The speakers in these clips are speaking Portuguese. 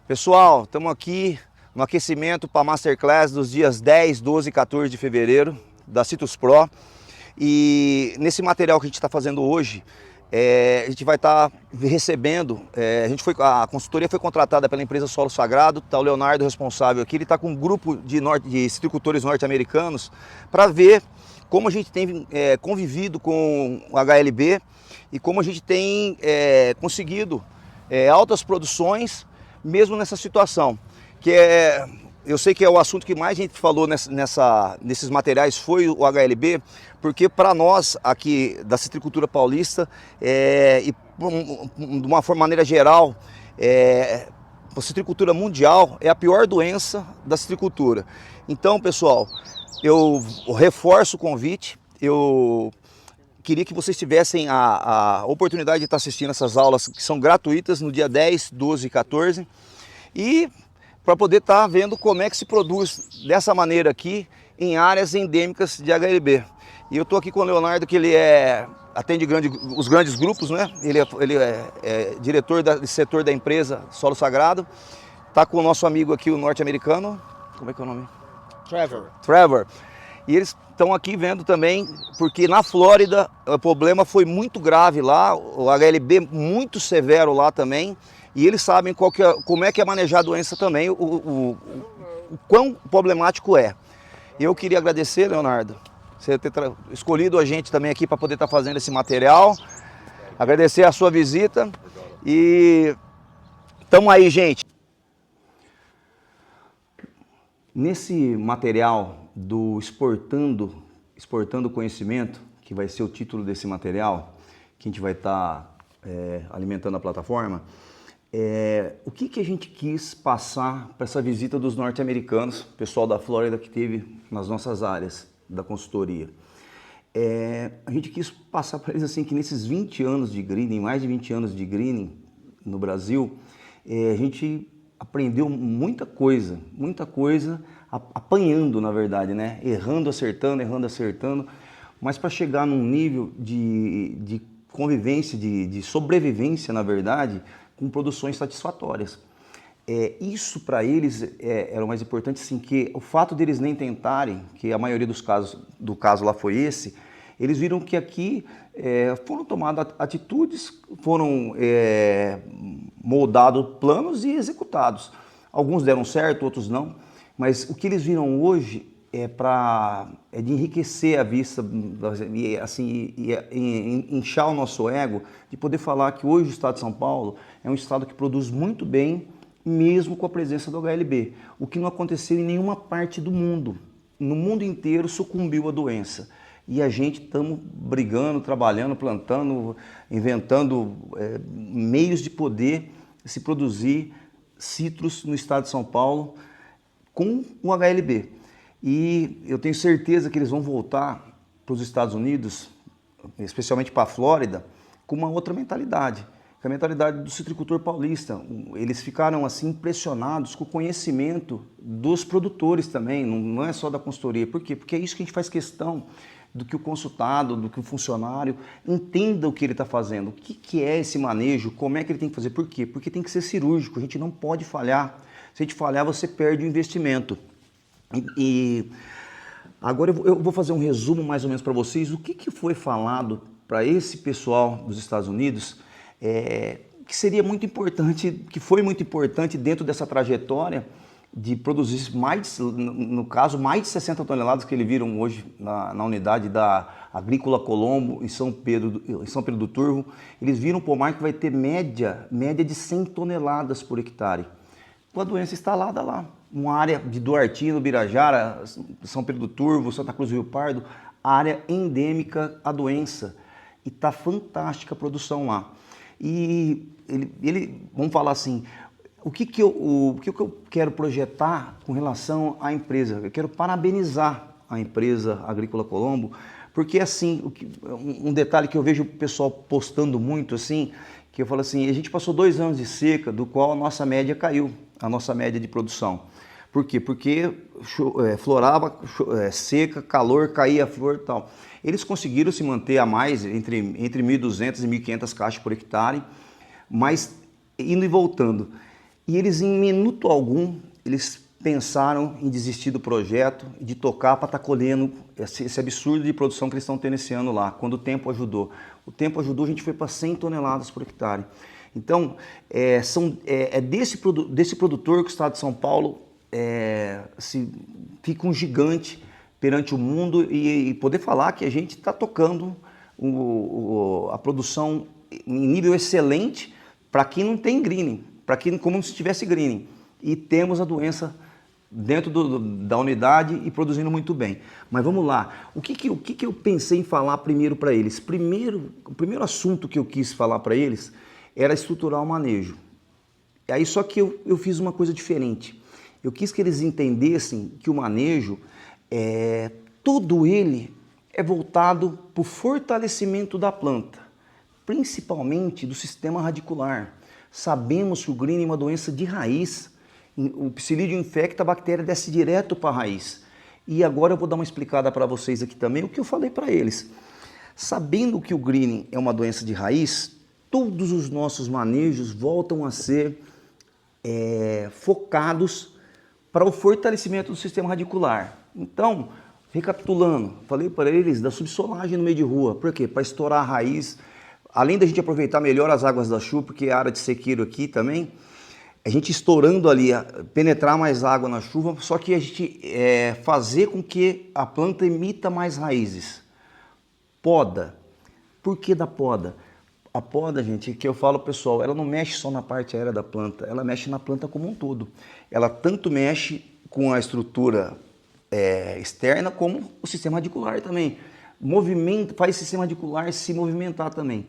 Pessoal, estamos aqui no aquecimento para a Masterclass dos dias 10, 12 e 14 de fevereiro da Citrus Pro. E nesse material que a gente está fazendo hoje, a gente vai estar recebendo, a consultoria foi contratada pela empresa Solo Sagrado, está o Leonardo responsável aqui, ele está com um grupo de citricultores norte-americanos para ver como a gente tem convivido com o HLB e como a gente tem conseguido altas produções mesmo nessa situação, eu sei que é o assunto que mais a gente falou nesses materiais foi o HLB, porque para nós aqui da citricultura paulista e de uma maneira geral, a citricultura mundial é a pior doença da citricultura. Então, pessoal, eu reforço o convite, eu queria que vocês tivessem a oportunidade de estar assistindo essas aulas que são gratuitas no dia 10, 12 e 14 e para poder estar vendo como é que se produz dessa maneira aqui em áreas endêmicas de HLB. E eu estou aqui com o Leonardo, que ele atende os grandes grupos, né? Ele é diretor do setor da empresa Solo Sagrado. Está com o nosso amigo aqui, o norte-americano, como é que é o nome? Trevor. E eles estão aqui vendo também, porque na Flórida o problema foi muito grave lá, o HLB muito severo lá também, e eles sabem como é que é manejar a doença também, o quão problemático é. Eu queria agradecer, Leonardo, você ter escolhido a gente também aqui para poder estar fazendo esse material, agradecer a sua visita e estamos aí, gente. Nesse material do Exportando Conhecimento, que vai ser o título desse material, que a gente vai estar alimentando a plataforma, o que a gente quis passar para essa visita dos norte-americanos, pessoal da Flórida que teve nas nossas áreas da consultoria. A gente quis passar para eles assim que nesses 20 anos de greening, mais de 20 anos de greening no Brasil, a gente aprendeu muita coisa, apanhando na verdade, né? Errando, acertando, mas para chegar num nível de convivência, de sobrevivência na verdade, com produções satisfatórias. Isso para eles era o mais importante, assim, que o fato deles nem tentarem, que a maioria dos casos, lá foi esse, eles viram que aqui foram tomadas atitudes, foram moldados planos e executados. Alguns deram certo, outros não, mas o que eles viram hoje é de enriquecer a vista e assim, inchar o nosso ego, de poder falar que hoje o estado de São Paulo é um estado que produz muito bem, mesmo com a presença do HLB, o que não aconteceu em nenhuma parte do mundo. No mundo inteiro sucumbiu a doença. E a gente estamos brigando, trabalhando, plantando, inventando meios de poder se produzir citros no estado de São Paulo com o HLB. E eu tenho certeza que eles vão voltar para os Estados Unidos, especialmente para a Flórida, com uma outra mentalidade, que é a mentalidade do citricultor paulista. Eles ficaram assim impressionados com o conhecimento dos produtores também, não é só da consultoria. Por quê? Porque é isso que a gente faz questão, do que o consultado, do que o funcionário entenda o que ele está fazendo, o que é esse manejo, como é que ele tem que fazer. Por quê? Porque tem que ser cirúrgico, a gente não pode falhar. Se a gente falhar, você perde o investimento. E agora eu vou fazer um resumo mais ou menos para vocês, o que foi falado para esse pessoal dos Estados Unidos, que seria muito importante, que foi muito importante dentro dessa trajetória de produzir no caso, mais de 60 toneladas que eles viram hoje na unidade da Agrícola Colombo, em São Pedro do Turvo. Eles viram um pomar que vai ter média de 100 toneladas por hectare, com a doença instalada lá. Uma área de Duartino, Birajara, São Pedro do Turvo, Santa Cruz do Rio Pardo, área endêmica à doença. E está fantástica a produção lá. E vamos falar assim, o que eu quero projetar com relação à empresa? Eu quero parabenizar a empresa Agrícola Colombo, porque assim, um detalhe que eu vejo o pessoal postando muito assim, que eu falo assim, a gente passou 2 anos de seca, do qual a nossa média caiu, a nossa média de produção. Por quê? Porque florava, seca, calor, caía a flor e tal. Eles conseguiram se manter a mais, entre 1.200 e 1.500 caixas por hectare, mas indo e voltando. E eles, em minuto algum, eles pensaram em desistir do projeto e de tocar para estar colhendo esse absurdo de produção que eles estão tendo esse ano lá, quando o tempo ajudou. O tempo ajudou, a gente foi para 100 toneladas por hectare. Então, desse produtor que o Estado de São Paulo fica um gigante perante o mundo e poder falar que a gente está tocando a produção em nível excelente para quem não tem greening, para quem como se tivesse greening. E temos a doença dentro da unidade e produzindo muito bem. Mas vamos lá, o que eu pensei em falar primeiro para eles? O primeiro assunto que eu quis falar para eles era estruturar o manejo. Aí só que eu fiz uma coisa diferente. Eu quis que eles entendessem que o manejo, todo ele é voltado para o fortalecimento da planta, principalmente do sistema radicular. Sabemos que o greening é uma doença de raiz. O psilídeo infecta, a bactéria desce direto para a raiz. E agora eu vou dar uma explicada para vocês aqui também, o que eu falei para eles. Sabendo que o greening é uma doença de raiz, todos os nossos manejos voltam a ser focados para o fortalecimento do sistema radicular. Então, recapitulando, falei para eles da subsolagem no meio de rua. Por quê? Para estourar a raiz. Além da gente aproveitar melhor as águas da chuva, porque é área de sequeiro aqui também, a gente estourando ali, penetrar mais água na chuva, só que a gente fazer com que a planta emita mais raízes. Poda. Por que da poda? A poda, gente, que eu falo pessoal, ela não mexe só na parte aérea da planta, ela mexe na planta como um todo. Ela tanto mexe com a estrutura externa como o sistema radicular também. Faz o sistema radicular se movimentar também.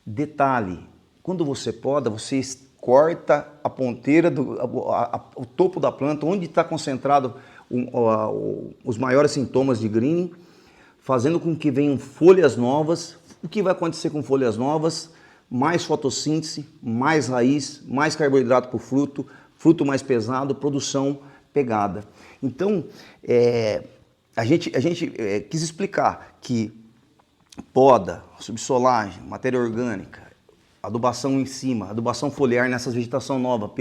Detalhe, quando você poda, você corta a ponteira, o topo da planta, onde está concentrado os maiores sintomas de greening, fazendo com que venham folhas novas. O que vai acontecer com folhas novas? Mais fotossíntese, mais raiz, mais carboidrato para o fruto, fruto mais pesado, produção pegada. Então, a gente quis explicar que poda, subsolagem, matéria orgânica, adubação em cima, adubação foliar nessa vegetação nova,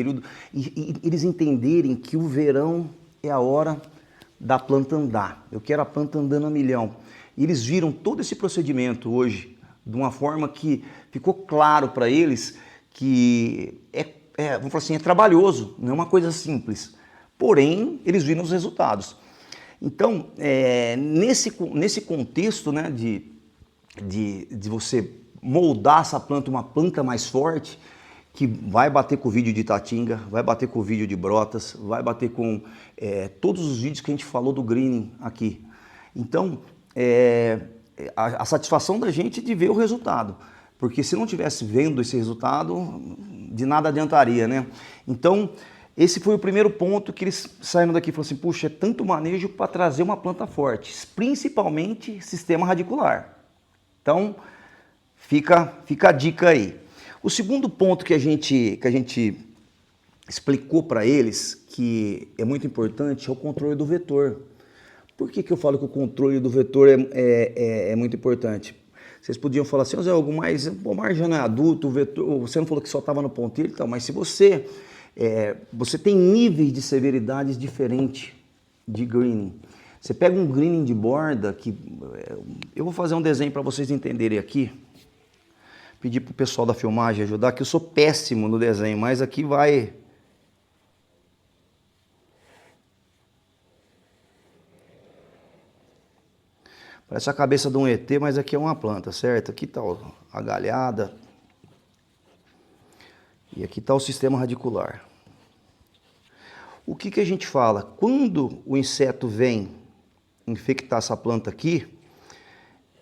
e eles entenderem que o verão é a hora da planta andar. Eu quero a planta andando a milhão. E eles viram todo esse procedimento hoje de uma forma que ficou claro para eles que vamos falar assim, é trabalhoso, não é uma coisa simples. Porém, eles viram os resultados. Então, nesse contexto, né, de você moldar essa planta, uma planta mais forte, que vai bater com o vídeo de Tatinga, vai bater com o vídeo de Brotas, vai bater com todos os vídeos que a gente falou do greening aqui. Então, a satisfação da gente de ver o resultado, porque se não tivesse vendo esse resultado, de nada adiantaria, né? Então, esse foi o primeiro ponto que eles saíram daqui e falaram assim, puxa, é tanto manejo para trazer uma planta forte, principalmente sistema radicular. Então, fica a dica aí. O segundo ponto que a gente explicou para eles, que é muito importante, é o controle do vetor. Por que eu falo que o controle do vetor é muito importante? Vocês podiam falar assim, Zé, algo mais, o pomar já não é adulto, o vetor, você não falou que só estava no ponteiro, então, mas se você tem níveis de severidades diferentes de greening. Você pega um greening de borda, que eu vou fazer um desenho para vocês entenderem aqui, pedir para o pessoal da filmagem ajudar, que eu sou péssimo no desenho, mas aqui vai... Parece a cabeça de um ET, mas aqui é uma planta, certo? Aqui está a galhada. E aqui está o sistema radicular. O que a gente fala? Quando o inseto vem infectar essa planta aqui,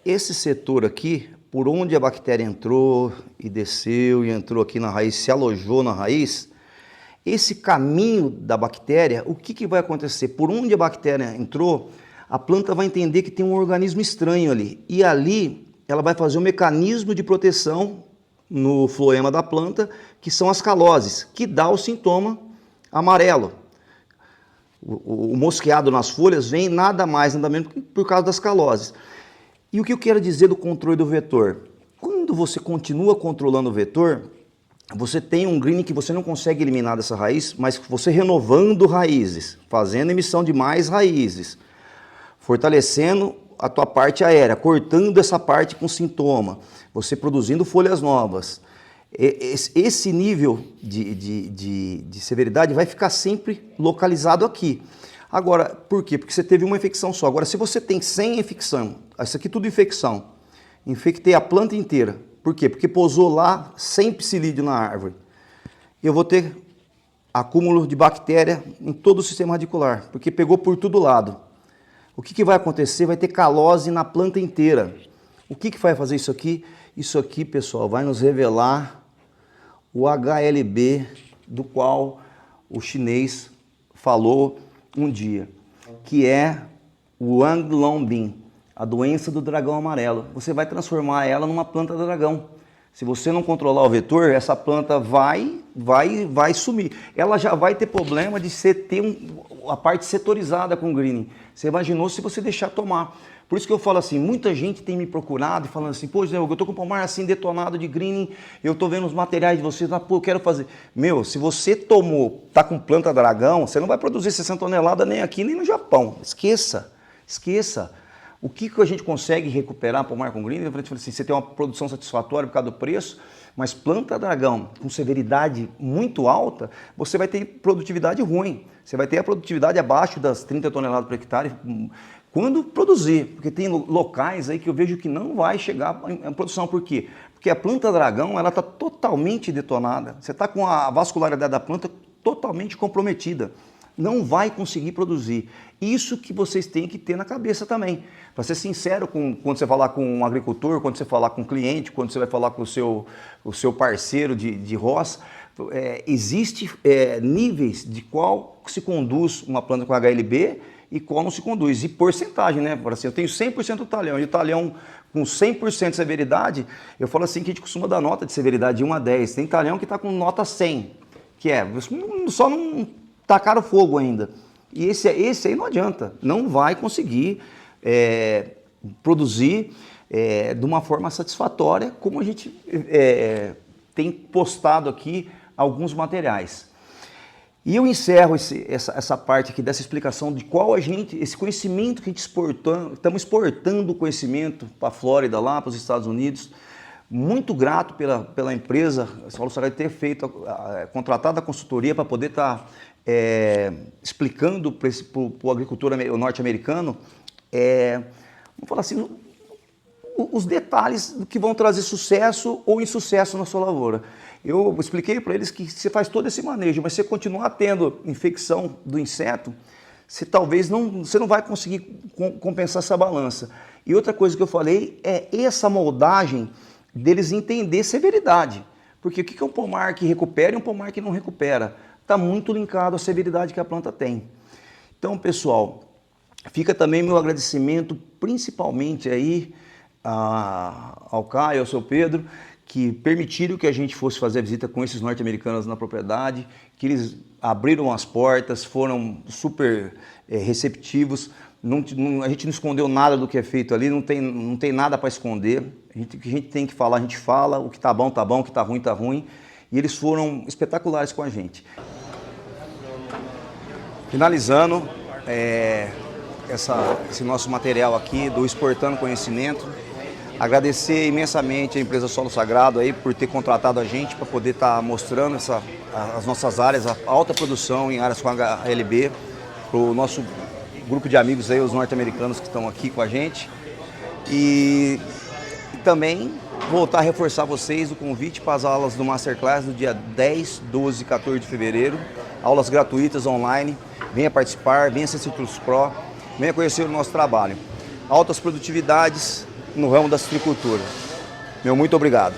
esse setor aqui, por onde a bactéria entrou e desceu e entrou aqui na raiz, se alojou na raiz, esse caminho da bactéria, o que vai acontecer? Por onde a bactéria entrou, a planta vai entender que tem um organismo estranho ali. E ali ela vai fazer um mecanismo de proteção no floema da planta, que são as caloses, que dá o sintoma amarelo. O mosqueado nas folhas vem nada mais, nada menos por causa das caloses. E o que eu quero dizer do controle do vetor? Quando você continua controlando o vetor, você tem um greening que você não consegue eliminar dessa raiz, mas você renovando raízes, fazendo emissão de mais raízes, fortalecendo a tua parte aérea, cortando essa parte com sintoma, você produzindo folhas novas. Esse nível de severidade vai ficar sempre localizado aqui. Agora, por quê? Porque você teve uma infecção só. Agora, se você tem 100 infecção, isso aqui tudo infecção, infectei a planta inteira. Por quê? Porque pousou lá 100 psilídeo na árvore. Eu vou ter acúmulo de bactéria em todo o sistema radicular, porque pegou por todo lado. O que vai acontecer? Vai ter calose na planta inteira. O que vai fazer isso aqui? Isso aqui, pessoal, vai nos revelar o HLB do qual o chinês falou um dia, que é o Anglongbin, a doença do dragão amarelo. Você vai transformar ela numa planta dragão. Se você não controlar o vetor, essa planta vai sumir. Ela já vai ter problema de ter a parte setorizada com o greening. Você imaginou se você deixar tomar. Por isso que eu falo assim, muita gente tem me procurado e falando assim, pô, Zé, eu tô com o pomar assim detonado de greening, eu tô vendo os materiais de vocês, pô, eu quero fazer. Meu, se você tomou, tá com planta dragão, você não vai produzir 60 toneladas nem aqui, nem no Japão. Esqueça. O que a gente consegue recuperar pomar com greening? Eu falei assim, você tem uma produção satisfatória por causa do preço, mas planta dragão com severidade muito alta, você vai ter produtividade ruim. Você vai ter a produtividade abaixo das 30 toneladas por hectare quando produzir, porque tem locais aí que eu vejo que não vai chegar em produção. Por quê? Porque a planta dragão ela está totalmente detonada. Você está com a vascularidade da planta totalmente comprometida. Não vai conseguir produzir. Isso que vocês têm que ter na cabeça também. Para ser sincero, quando você falar com um agricultor, quando você falar com um cliente, quando você vai falar com o seu parceiro de roça, existe níveis de qual se conduz uma planta com HLB e qual não se conduz. E porcentagem, né? Assim, eu tenho 100% do talhão, e o talhão com 100% de severidade, eu falo assim que a gente costuma dar nota de severidade de 1 a 10. Tem talhão que está com nota 100, que só não tacaram fogo ainda. E esse aí não adianta, não vai conseguir produzir de uma forma satisfatória, como a gente tem postado aqui alguns materiais. E eu encerro essa parte aqui dessa explicação de qual esse conhecimento que a gente estamos exportando conhecimento para a Flórida, lá para os Estados Unidos. Muito grato pela empresa Solo Sagrado ter contratado a consultoria para poder estar explicando para o agricultor norte-americano, vamos falar assim, os detalhes que vão trazer sucesso ou insucesso na sua lavoura. Eu expliquei para eles que você faz todo esse manejo, mas se você continuar tendo infecção do inseto, você não vai conseguir compensar essa balança. E outra coisa que eu falei é essa moldagem deles entender severidade. Porque o que é um pomar que recupera e um pomar que não recupera? Está muito linkado à severidade que a planta tem. Então, pessoal, fica também meu agradecimento, principalmente aí ao Caio, ao seu Pedro, que permitiram que a gente fosse fazer a visita com esses norte-americanos na propriedade, que eles abriram as portas, foram super receptivos, a gente não escondeu nada do que é feito ali, não tem nada para esconder, o que a gente tem que falar, a gente fala, o que tá bom, o que tá ruim, e eles foram espetaculares com a gente. Finalizando esse nosso material aqui do Exportando Conhecimento, agradecer imensamente a empresa Solo Sagrado aí por ter contratado a gente para poder estar mostrando as nossas áreas, a alta produção em áreas com HLB, para o nosso grupo de amigos aí, os norte-americanos que estão aqui com a gente. E também voltar a reforçar vocês o convite para as aulas do Masterclass no dia 10, 12 e 14 de fevereiro, aulas gratuitas online. Venha participar, venha ser Citrus Pro, venha conhecer o nosso trabalho. Altas produtividades no ramo da citricultura. Meu muito obrigado.